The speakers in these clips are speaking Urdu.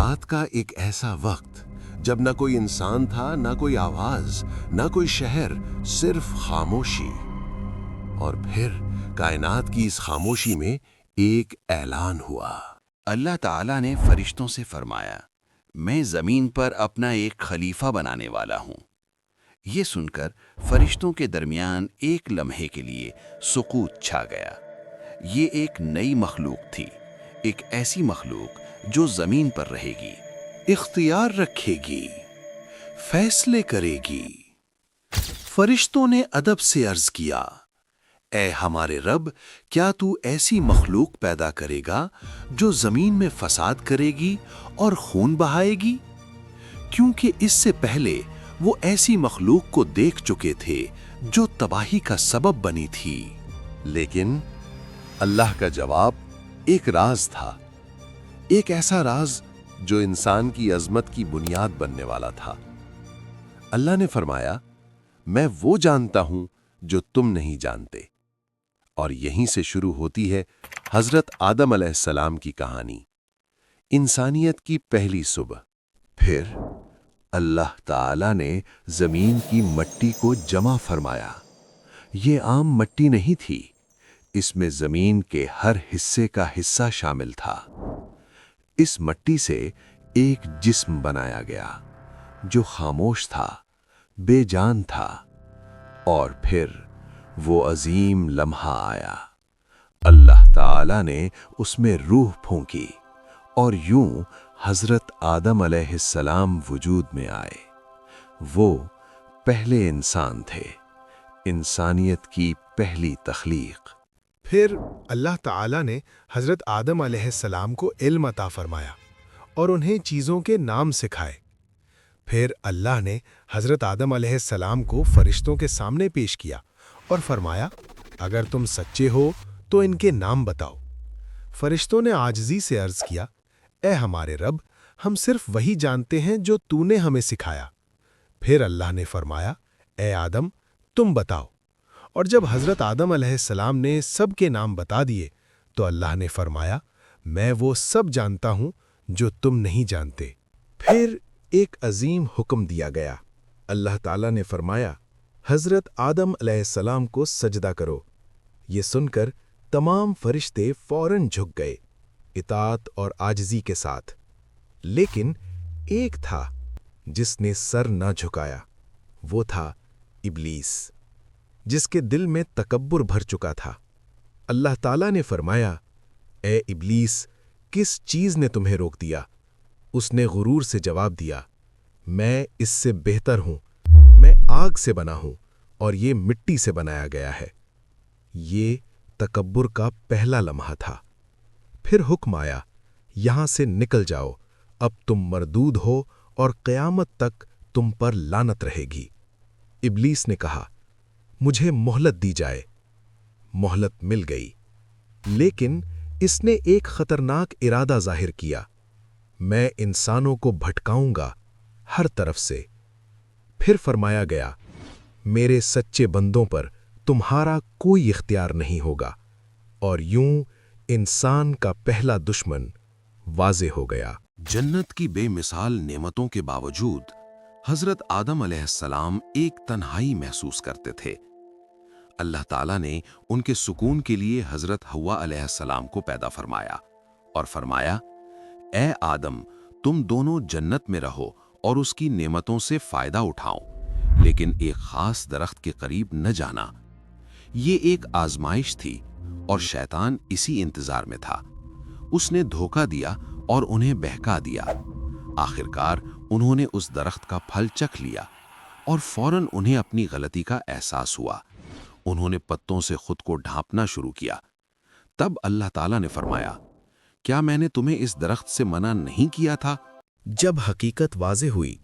رات کا ایک ایسا وقت جب نہ کوئی انسان تھا، نہ کوئی آواز، نہ کوئی شہر، صرف خاموشی۔ اور پھر کائنات کی اس خاموشی میں ایک اعلان ہوا۔ اللہ تعالیٰ نے فرشتوں سے فرمایا، میں زمین پر اپنا ایک خلیفہ بنانے والا ہوں۔ یہ سن کر فرشتوں کے درمیان ایک لمحے کے لیے سکوت چھا گیا۔ یہ ایک نئی مخلوق تھی، ایک ایسی مخلوق جو زمین پر رہے گی، اختیار رکھے گی، فیصلے کرے گی۔ فرشتوں نے ادب سے عرض کیا، اے ہمارے رب، کیا تو ایسی مخلوق پیدا کرے گا جو زمین میں فساد کرے گی اور خون بہائے گی؟ کیونکہ اس سے پہلے وہ ایسی مخلوق کو دیکھ چکے تھے جو تباہی کا سبب بنی تھی۔ لیکن اللہ کا جواب ایک راز تھا، ایک ایسا راز جو انسان کی عظمت کی بنیاد بننے والا تھا۔ اللہ نے فرمایا، میں وہ جانتا ہوں جو تم نہیں جانتے۔ اور یہیں سے شروع ہوتی ہے حضرت آدم علیہ السلام کی کہانی، انسانیت کی پہلی صبح۔ پھر اللہ تعالیٰ نے زمین کی مٹی کو جمع فرمایا۔ یہ عام مٹی نہیں تھی، اس میں زمین کے ہر حصے کا حصہ شامل تھا۔ اس مٹی سے ایک جسم بنایا گیا جو خاموش تھا، بے جان تھا۔ اور پھر وہ عظیم لمحہ آیا، اللہ تعالیٰ نے اس میں روح پھونکی اور یوں حضرت آدم علیہ السلام وجود میں آئے۔ وہ پہلے انسان تھے، انسانیت کی پہلی تخلیق۔ پھر اللہ تعالیٰ نے حضرت آدم علیہ السلام کو علم عطا فرمایا اور انہیں چیزوں کے نام سکھائے۔ پھر اللہ نے حضرت آدم علیہ السلام کو فرشتوں کے سامنے پیش کیا اور فرمایا، اگر تم سچے ہو تو ان کے نام بتاؤ۔ فرشتوں نے عاجزی سے عرض کیا، اے ہمارے رب، ہم صرف وہی جانتے ہیں جو تو نے ہمیں سکھایا۔ پھر اللہ نے فرمایا، اے آدم، تم بتاؤ۔ اور جب حضرت آدم علیہ السلام نے سب کے نام بتا دیے تو اللہ نے فرمایا، میں وہ سب جانتا ہوں جو تم نہیں جانتے۔ پھر ایک عظیم حکم دیا گیا۔ اللہ تعالیٰ نے فرمایا، حضرت آدم علیہ السلام کو سجدہ کرو۔ یہ سن کر تمام فرشتے فوراً جھک گئے، اطاعت اور عاجزی کے ساتھ۔ لیکن ایک تھا جس نے سر نہ جھکایا، وہ تھا ابلیس، جس کے دل میں تکبر بھر چکا تھا۔ اللہ تعالیٰ نے فرمایا، اے ابلیس، کس چیز نے تمہیں روک دیا؟ اس نے غرور سے جواب دیا، میں اس سے بہتر ہوں، میں آگ سے بنا ہوں اور یہ مٹی سے بنایا گیا ہے۔ یہ تکبر کا پہلا لمحہ تھا۔ پھر حکم آیا، یہاں سے نکل جاؤ، اب تم مردود ہو اور قیامت تک تم پر لعنت رہے گی۔ ابلیس نے کہا، مجھے مہلت دی جائے۔ مہلت مل گئی، لیکن اس نے ایک خطرناک ارادہ ظاہر کیا، میں انسانوں کو بھٹکاؤں گا ہر طرف سے۔ پھر فرمایا گیا، میرے سچے بندوں پر تمہارا کوئی اختیار نہیں ہوگا۔ اور یوں انسان کا پہلا دشمن واضح ہو گیا۔ جنت کی بے مثال نعمتوں کے باوجود حضرت آدم علیہ السلام ایک تنہائی محسوس کرتے تھے۔ اللہ تعالیٰ نے ان کے سکون کے لیے حضرت حوا علیہ السلام کو پیدا فرمایا اور فرمایا، اے آدم، تم دونوں جنت میں رہو اور اس کی نعمتوں سے فائدہ اٹھاؤ، لیکن ایک خاص درخت کے قریب نہ جانا۔ یہ ایک آزمائش تھی اور شیطان اسی انتظار میں تھا۔ اس نے دھوکہ دیا اور انہیں بہکا دیا۔ آخرکار انہوں نے اس درخت کا پھل چکھ لیا اور فوراً انہیں اپنی غلطی کا احساس ہوا۔ انہوں نے پتوں سے خود کو ڈھانپنا شروع کیا۔ تب اللہ تعالیٰ نے فرمایا، کیا میں نے تمہیں اس درخت سے منع نہیں کیا تھا؟ جب حقیقت واضح ہوئی،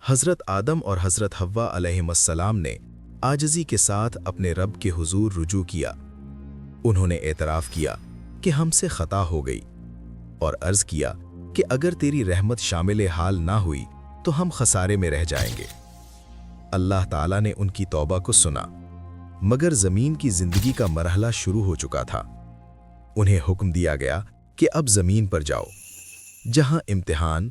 حضرت آدم اور حضرت حوا علیہ السلام نے عاجزی کے ساتھ اپنے رب کے حضور رجوع کیا۔ انہوں نے اعتراف کیا کہ ہم سے خطا ہو گئی اور عرض کیا کہ اگر تیری رحمت شامل حال نہ ہوئی تو ہم خسارے میں رہ جائیں گے۔ اللہ تعالیٰ نے ان کی توبہ کو سنا، مگر زمین کی زندگی کا مرحلہ شروع ہو چکا تھا۔ انہیں حکم دیا گیا کہ اب زمین پر جاؤ، جہاں امتحان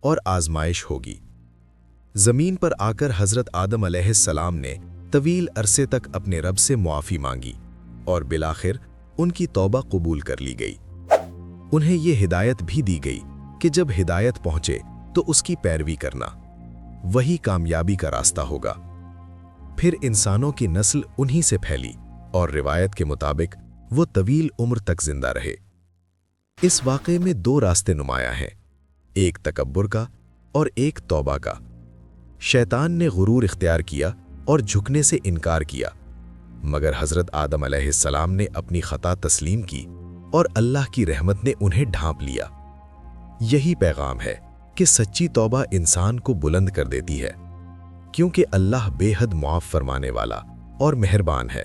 اور آزمائش ہوگی۔ زمین پر آ کر حضرت آدم علیہ السلام نے طویل عرصے تک اپنے رب سے معافی مانگی اور بالآخر ان کی توبہ قبول کر لی گئی۔ انہیں یہ ہدایت بھی دی گئی کہ جب ہدایت پہنچے تو اس کی پیروی کرنا، وہی کامیابی کا راستہ ہوگا۔ پھر انسانوں کی نسل انہی سے پھیلی اور روایت کے مطابق وہ طویل عمر تک زندہ رہے۔ اس واقعے میں دو راستے نمایاں ہیں، ایک تکبر کا اور ایک توبہ کا۔ شیطان نے غرور اختیار کیا اور جھکنے سے انکار کیا، مگر حضرت آدم علیہ السلام نے اپنی خطا تسلیم کی اور اللہ کی رحمت نے انہیں ڈھانپ لیا۔ یہی پیغام ہے کہ سچی توبہ انسان کو بلند کر دیتی ہے، کیونکہ اللہ بے حد معاف فرمانے والا اور مہربان ہے۔